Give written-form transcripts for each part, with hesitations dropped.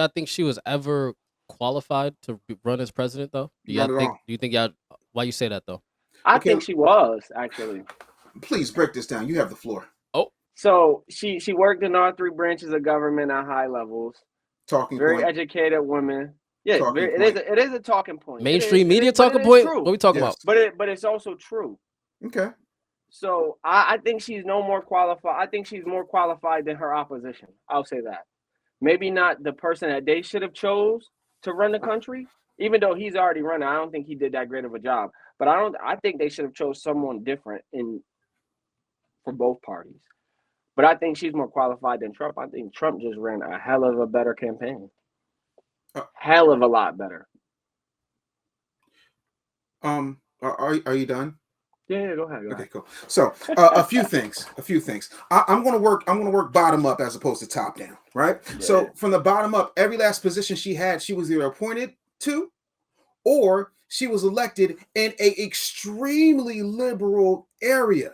y'all think she was ever qualified to run as president, though? Not at all. Do you think y'all? Why you say that though? I Okay, think she was actually. please break this down. You have the floor. Oh, So she worked in all three branches of government at high levels. Talking Very point. educated woman. Yeah, Talking very, point. it is a talking point. mainstream It media is, but it talking is point. What true. we talking Yes. about? But it's also true. Okay. So I think she's no more qualified. I think she's more qualified than her opposition. I'll say that. Maybe not the person that they should have chose to run the country, even though he's already running. I don't think he did that great of a job. But I think they should have chose someone different in for both parties. But I think she's more qualified than Trump. I think Trump just ran a hell of a better campaign. Uh, Hell of a lot better. are you done? Yeah, go ahead. Okay, cool. So a few things. I'm gonna work bottom up as opposed to top down, right? Yeah. So from the bottom up, every last position she had, she was either appointed to or she was elected in a extremely liberal area.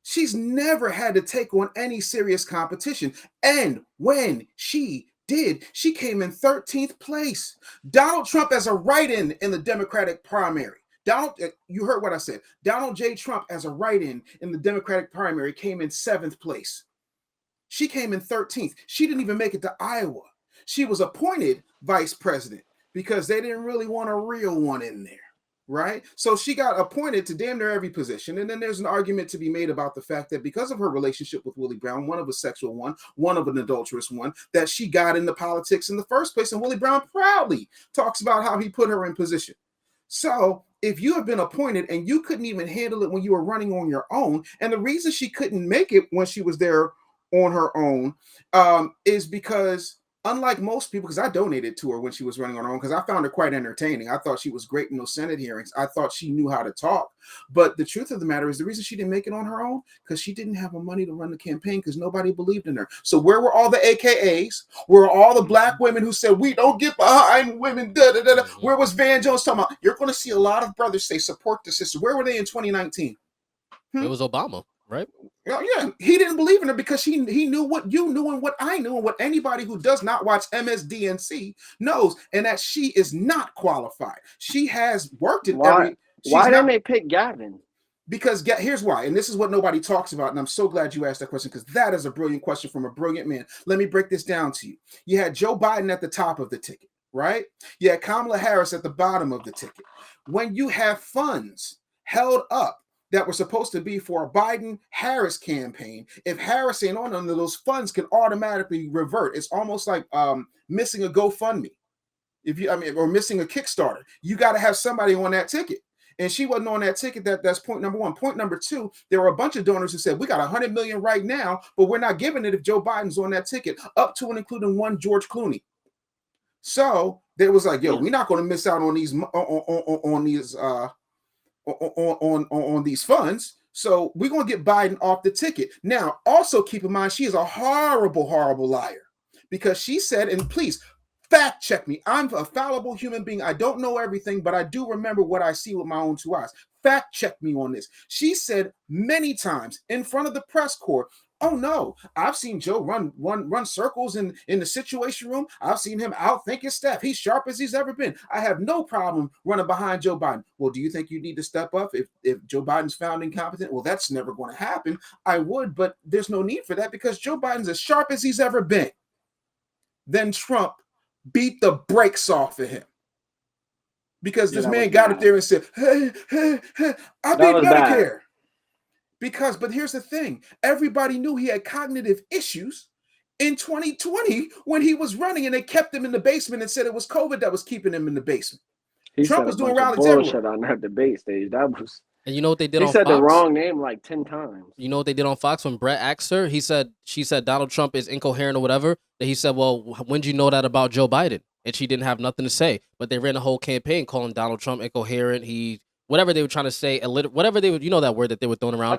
She's never had to take on any serious competition. And when she did, she came in 13th place. Donald Trump as a write-in the Democratic primary. You heard what I said. Donald J. Trump as a write-in the Democratic primary came in 7th place. She came in 13th. She didn't even make it to Iowa. She was appointed vice president because they didn't really want a real one in there, right? So she got appointed to damn near every position. And then there's an argument to be made about the fact that because of her relationship with Willie Brown, one of a sexual one of an adulterous one, that she got into politics in the first place. And Willie Brown proudly talks about how he put her in position. So if you have been appointed and you couldn't even handle it when you were running on your own, and the reason she couldn't make it when she was there on her own is because unlike most people, because I donated to her when she was running on her own, because I found her quite entertaining. I thought she was great in those Senate hearings. I thought she knew how to talk. But the truth of the matter is the reason she didn't make it on her own, because she didn't have the money to run the campaign because nobody believed in her. So where were all the AKAs? Where were all the black women who said, we don't get behind women? Da, da, da, da. Where was Van Jones talking about? You're going to see a lot of brothers say support the sister. Where were they in 2019? It was Obama, right? Yeah, he didn't believe in her because he knew what you knew and what I knew and what anybody who does not watch MSDNC knows, and that she is not qualified. She has worked in Why didn't they pick Gavin? Because here's why, and this is what nobody talks about, and I'm so glad you asked that question because that is a brilliant question from a brilliant man. Let me break this down to you. You had Joe Biden at the top of the ticket, right? You had Kamala Harris at the bottom of the ticket. When you have funds held up that were supposed to be for a Biden-Harris campaign, if Harris ain't on them, those funds can automatically revert. It's almost like missing a GoFundMe, or missing a Kickstarter. You got to have somebody on that ticket. And she wasn't on that ticket. That's point number one. Point number two, there were a bunch of donors who said, we got $100 million right now, but we're not giving it if Joe Biden's on that ticket, up to and including one George Clooney. So they was like, yo, we're not going to miss out on these funds. So we're going to get Biden off the ticket. Now, also keep in mind, she is a horrible, horrible liar because she said, and please fact check me. I'm a fallible human being. I don't know everything, but I do remember what I see with my own two eyes. Fact check me on this. She said many times in front of the press corps, oh no, I've seen Joe run circles in the Situation Room. I've seen him outthink his staff. He's sharp as he's ever been. I have no problem running behind Joe Biden. Well, do you think you need to step up if Joe Biden's found incompetent? Well, that's never going to happen. I would, but there's no need for that because Joe Biden's as sharp as he's ever been. Then Trump beat the brakes off of him. Because this man got up there and said, hey, I beat Medicare. But here's the thing. Everybody knew he had cognitive issues in 2020 when he was running, and they kept him in the basement and said it was COVID that was keeping him in the basement. Trump was doing rallies everywhere. On that debate stage. That was. And you know what they did on Fox? He said the wrong name like 10 times. You know what they did on Fox when Brett asked her? She said Donald Trump is incoherent or whatever. That he said, well, when did you know that about Joe Biden? And she didn't have nothing to say. But they ran a whole campaign calling Donald Trump incoherent. Whatever they were trying to say, whatever they would, you know that word that they were throwing around. I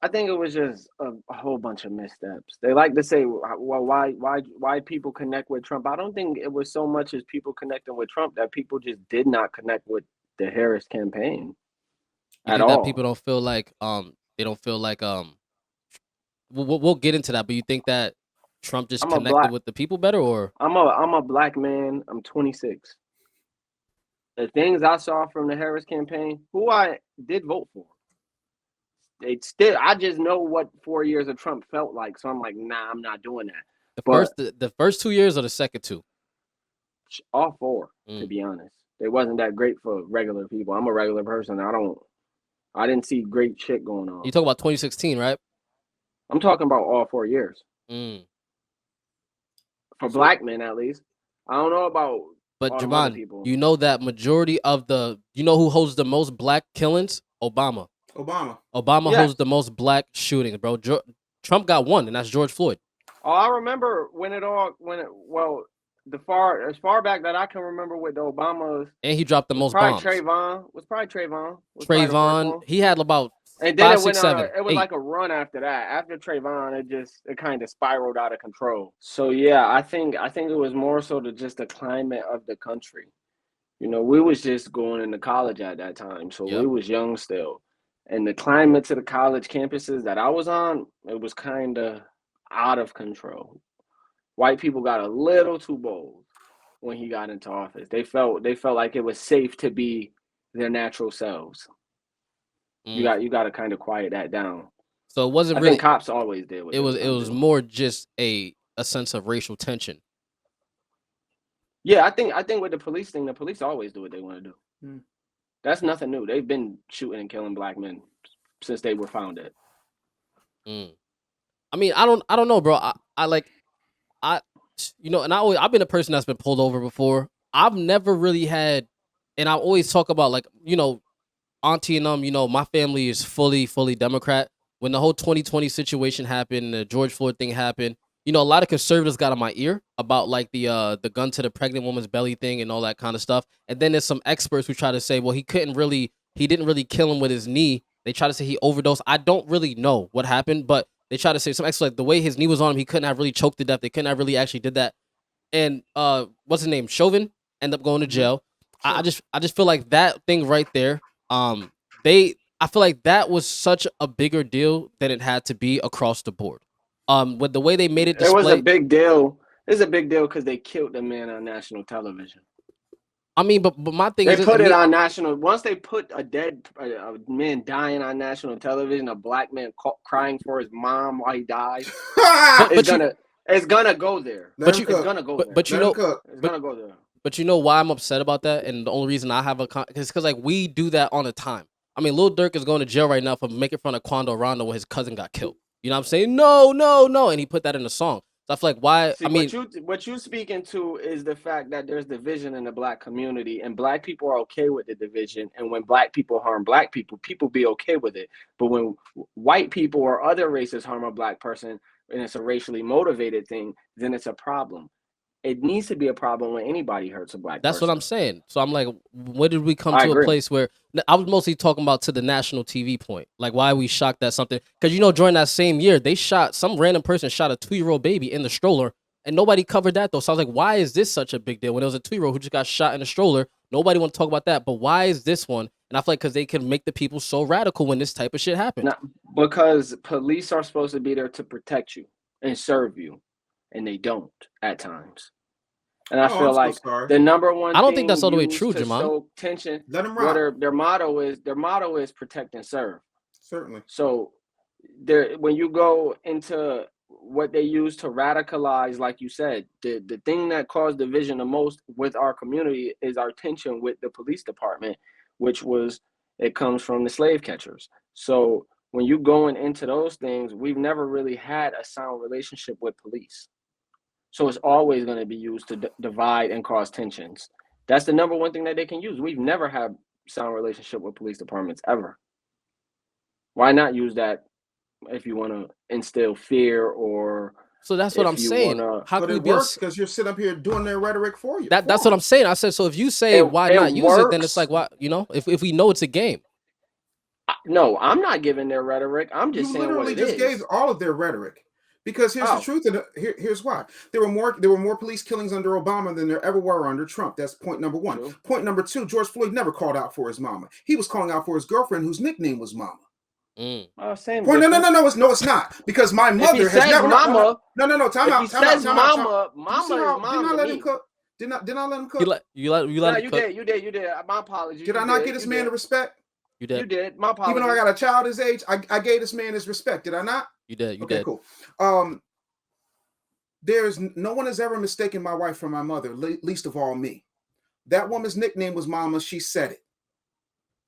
think it was just a whole bunch of missteps. They like to say, well, why people connect with Trump. I don't think it was so much as people connecting with Trump that people just did not connect with the Harris campaign. At all. That people don't feel like we'll get into that, but you think that Trump just I'm a connected black. with the people better, or I'm a black man. I'm 26. The things I saw from the Harris campaign, who I did vote for, I just know what 4 years of Trump felt like. So I'm like, nah, I'm not doing that. But the first 2 years or the second two? all four, to Mm. be honest, it wasn't that great for regular people. I'm a regular person. I didn't see great shit going on. You talk about 2016, right? I'm talking about all 4 years Mm. for black men, at least. I don't know about But all them other Javon, people. you know that majority of you know who holds the most black killings? Obama. Obama holds Yes. the most black shootings, bro. Trump got one, and that's George Floyd. Oh, I remember as far back that I can remember with the Obamas, And he dropped the most probably bombs. Trayvon. Was probably the first Trayvon, one. he had about And then 5, it went 6, on. 7, It was 8. like a run after that. After Trayvon, it kind of spiraled out of control. So yeah, I think it was more so to just the climate of the country. You know, we was just going into college at that time, so we Yep. was young still. And the climate to the college campuses that I was on, it was kind of out of control. White people got a little too bold when he got into office. They felt like it was safe to be their natural selves. Mm. You got to kind of quiet that down. So it wasn't I really. think cops always did what It they was was gonna do. more just a sense of racial tension. Yeah, I think with the police thing, the police always do what they want to do. Hmm. That's nothing new. They've been shooting and killing black men since they were founded. Mm. I mean, I don't know, bro. And I've been a person that's been pulled over before. I've never really had, and I always talk about, like, auntie and my family is fully Democrat. When the whole 2020 situation happened, the George Floyd thing happened, a lot of conservatives got on my ear about, like, the gun to the pregnant woman's belly thing and all that kind of stuff. And then there's some experts who try to say, well, he didn't really kill him with his knee. They try to say he overdosed. I don't really know what happened, but they try to say some experts, like, the way his knee was on him, he couldn't have really choked to death. They couldn't have really actually did that. And what's his name? Chauvin ended up going to jail. Sure. I just feel like that thing right there. I feel like that was such a bigger deal than it had to be across the board. With the way they made it display, It was a big deal. It's a big deal because they killed the man on national television. I mean, but my thing They is, put it on national. Once they put a man dying on national television, a black man crying for his mom while he died, it's gonna go there. It's gonna go there. But it's gonna go there. But you know why I'm upset about that, and the only reason I have is because, like, we do that on a time. I mean, Lil Durk is going to jail right now for making fun of Quando Rondo when his cousin got killed. You know what I'm saying? No, and he put that in the song. So I feel like, why? See, what you speaking to is the fact that there's division in the black community, and black people are okay with the division. And when black people harm black people, people be okay with it. But when white people or other races harm a black person, and it's a racially motivated thing, then it's a problem. It needs to be a problem when anybody hurts a black person. That's what I'm saying. So I'm like, where did we come to a place where I was mostly talking about to the national TV point? Like, why are we shocked at something? Because, during that same year, some random person shot a 2-year-old baby in the stroller, and nobody covered that, though. So I was like, why is this such a big deal? When it was a 2-year-old who just got shot in a stroller, nobody want to talk about that. But why is this one? And I feel like because they can make the people so radical when this type of shit happens. Because police are supposed to be there to protect you and serve you, and they don't at times. And I feel like the number one. I don't think that's all the way true, Jamal. Show tension. Let them rock. Their motto is protect and serve. Certainly. So when you go into what they use to radicalize, like you said, the thing that caused division the most with our community is our tension with the police department, which it comes from the slave catchers. So when you going into those things, we've never really had a sound relationship with police. So it's always going to be used to divide and cause tensions. That's the number one thing that they can use. We've never had sound relationship with police departments ever. Why not use that if you want to instill fear or? So that's what I'm saying. How can it works? Because you're sitting up here doing their rhetoric for you. That's what I'm saying. I said, so if you say why not use it, then it's like, why? If we know it's a game. No, I'm not giving their rhetoric. I'm just saying what it is. You literally just gave all of their rhetoric. Because here's the truth, and here's why. There were more police killings under Obama than there ever were under Trump. That's point number one. True. Point number two, George Floyd never called out for his mama. He was calling out for his girlfriend, whose nickname was Mama. Same. Or difference. no, it's not, because my If he mother has says never. mama, No. Time if he out. says mama, You see mama is how- mom Didn't I to let me. him cook? Did I let him You cook? let Nah, him you cook. did. My apologies. Did I not get this man the respect? You did. You did. My apologies. Even though I got a child his age, I gave this man his respect. Did I not? You did. Okay, cool. There's no one has ever mistaken my wife for my mother, least of all me. That woman's nickname was Mama. She said it.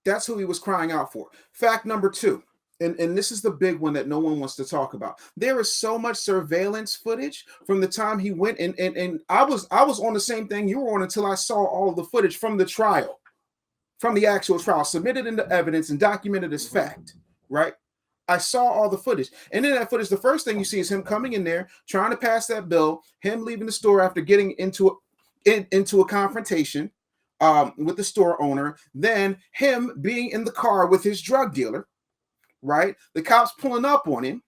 That's who he was crying out for. Fact number 2, and this is the big one that no one wants to talk about. There is so much surveillance footage from the time he went, and I was on the same thing you were on until I saw all of the footage from the trial, from the actual trial, submitted into evidence and documented as fact, right? I saw all the footage. And in that footage, the first thing you see is him coming in there, trying to pass that bill, him leaving the store after getting into a confrontation with the store owner, then him being in the car with his drug dealer, right? The cops pulling up on him.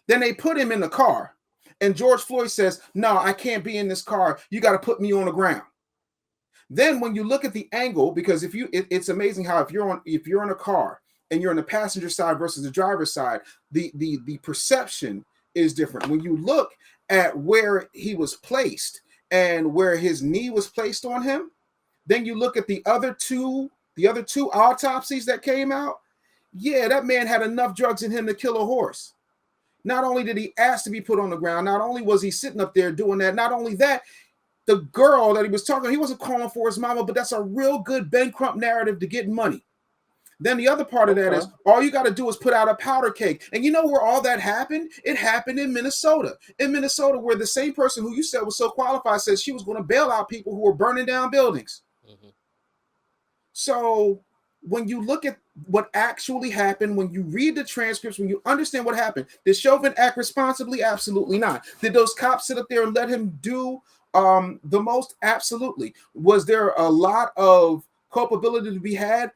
Then they put him in the car. And George Floyd says, no, I can't be in this car. You got to put me on the ground. Then when you look at the angle, because it's amazing how if you're in a car and you're on the passenger side versus the driver's side, the perception is different. When you look at where he was placed and where his knee was placed on him, then you look at the other two autopsies that came out. Yeah, that man had enough drugs in him to kill a horse. Not only did he ask to be put on the ground, not only was he sitting up there doing that, not only that, the girl that he was talking, he wasn't calling for his mama, but that's a real good Ben Crump narrative to get money. Then the other part of that is all you got to do is put out a powder keg. And you know where all that happened? It happened in Minnesota. In Minnesota, where the same person who you said was so qualified said she was going to bail out people who were burning down buildings. Mm-hmm. So when you look at what actually happened, when you read the transcripts, when you understand what happened, did Chauvin act responsibly? Absolutely not. Did those cops sit up there and let him do the most? Absolutely. Was there a lot of culpability to be had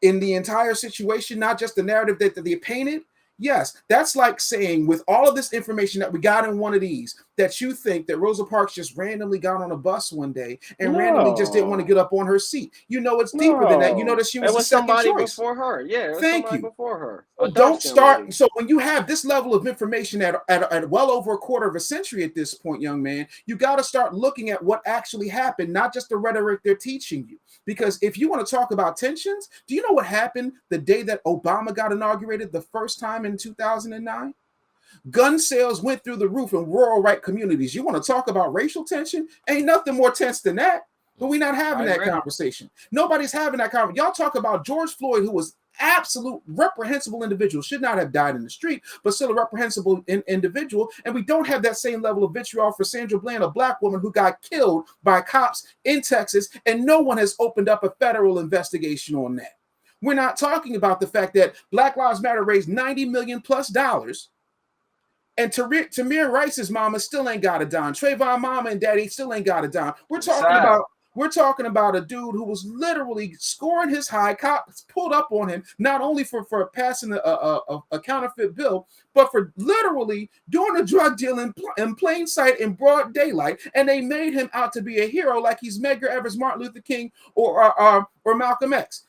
in the entire situation, not just the narrative that they painted? Yes, that's like saying with all of this information that we got in one of these, that you think that Rosa Parks just randomly got on a bus one day and randomly just didn't want to get up on her seat. You know, it's deeper than that. You know that she was a second somebody choice before her. Yeah, it was Thank somebody you. before her. Don't start. So when you have this level of information at well over a quarter of a century at this point, young man, you got to start looking at what actually happened, not just the rhetoric they're teaching you. Because if you want to talk about tensions, do you know what happened the day that Obama got inaugurated the first time in 2009? Gun sales went through the roof in rural white communities. You want to talk about racial tension? Ain't nothing more tense than that. But we're not having that conversation. Nobody's having that conversation. Y'all talk about George Floyd, who was absolute reprehensible individual, should not have died in the street, but still a reprehensible individual. And we don't have that same level of vitriol for Sandra Bland, a black woman who got killed by cops in Texas, and no one has opened up a federal investigation on that. We're not talking about the fact that Black Lives Matter raised $90 million plus, and Tamir Rice's mama still ain't got a dime. Trayvon mama and daddy still ain't got a dime. We're talking about a dude who was literally scoring his high. Cops pulled up on him, not only for passing a counterfeit bill, but for literally doing a drug deal in plain sight in broad daylight. And they made him out to be a hero, like he's Medgar Evers, Martin Luther King, or Malcolm X.